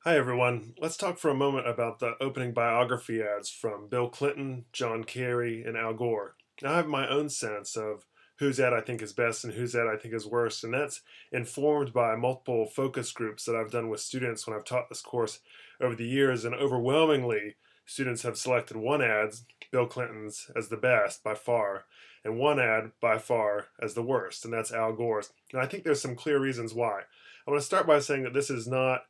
Hi, everyone. Let's talk for a moment about the opening biography ads from Bill Clinton, John Kerry, and Al Gore. Now, I have my own sense of whose ad I think is best and whose ad I think is worst, and that's informed by multiple focus groups that I've done with students when I've taught this course over the years. And overwhelmingly, students have selected one ad, Bill Clinton's, as the best by far, and one ad by far as the worst, and that's Al Gore's. And I think there's some clear reasons why. I want to start by saying that this is not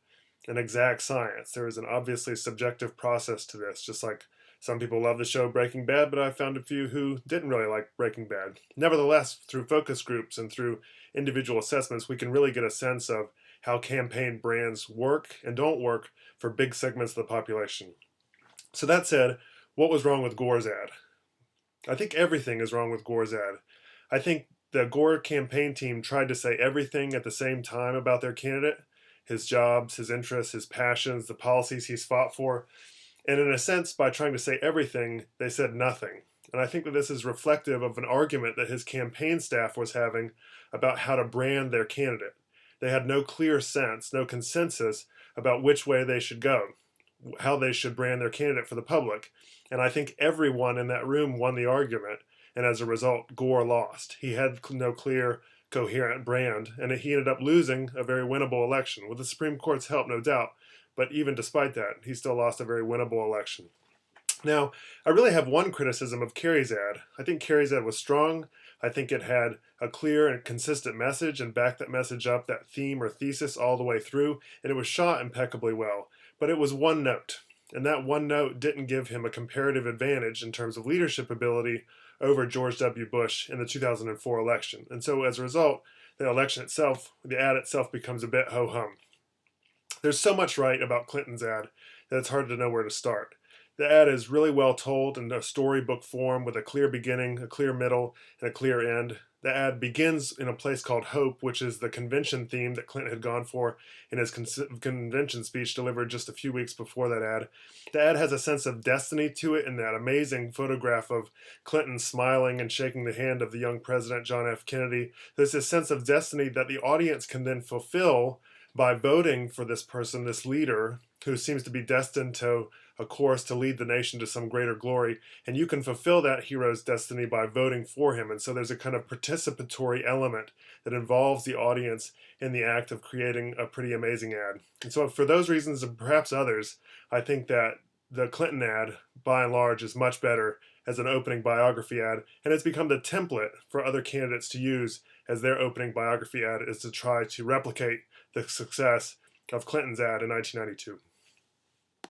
an exact science. There is an obviously subjective process to this, just like some people love the show Breaking Bad, but I found a few who didn't really like Breaking Bad. Nevertheless, through focus groups and through individual assessments, we can really get a sense of how campaign brands work and don't work for big segments of the population. So that said, what was wrong with Gore's ad? I think everything is wrong with Gore's ad. I think the Gore campaign team tried to say everything at the same time about their candidate, his jobs, his interests, his passions, the policies he's fought for. And in a sense, by trying to say everything, they said nothing. And I think that this is reflective of an argument that his campaign staff was having about how to brand their candidate. They had no clear sense, no consensus about which way they should go, how they should brand their candidate for the public. And I think everyone in that room won the argument, and as a result, Gore lost. He had no clear, coherent brand, and he ended up losing a very winnable election, with the Supreme Court's help, no doubt. But even despite that, he still lost a very winnable election. Now, I really have one criticism of Kerry's ad. I think Kerry's ad was strong. I think it had a clear and consistent message and backed that message up, that theme or thesis, all the way through, and it was shot impeccably well. But it was one note, and that one note didn't give him a comparative advantage in terms of leadership ability over George W. Bush in the 2004 election. And so as a result, the election itself, the ad itself becomes a bit ho-hum. There's so much right about Clinton's ad that it's hard to know where to start. The ad is really well told in a storybook form with a clear beginning, a clear middle, and a clear end. The ad begins in a place called Hope, which is the convention theme that Clinton had gone for in his convention speech delivered just a few weeks before that ad. The ad has a sense of destiny to it in that amazing photograph of Clinton smiling and shaking the hand of the young president, John F. Kennedy. There's this sense of destiny that the audience can then fulfill by voting for this person, this leader, who seems to be destined to a course to lead the nation to some greater glory. And you can fulfill that hero's destiny by voting for him. And so there's a kind of participatory element that involves the audience in the act of creating a pretty amazing ad. And so for those reasons, and perhaps others, I think that the Clinton ad, by and large, is much better as an opening biography ad, and it's become the template for other candidates to use as their opening biography ad is to try to replicate the success of Clinton's ad in 1992.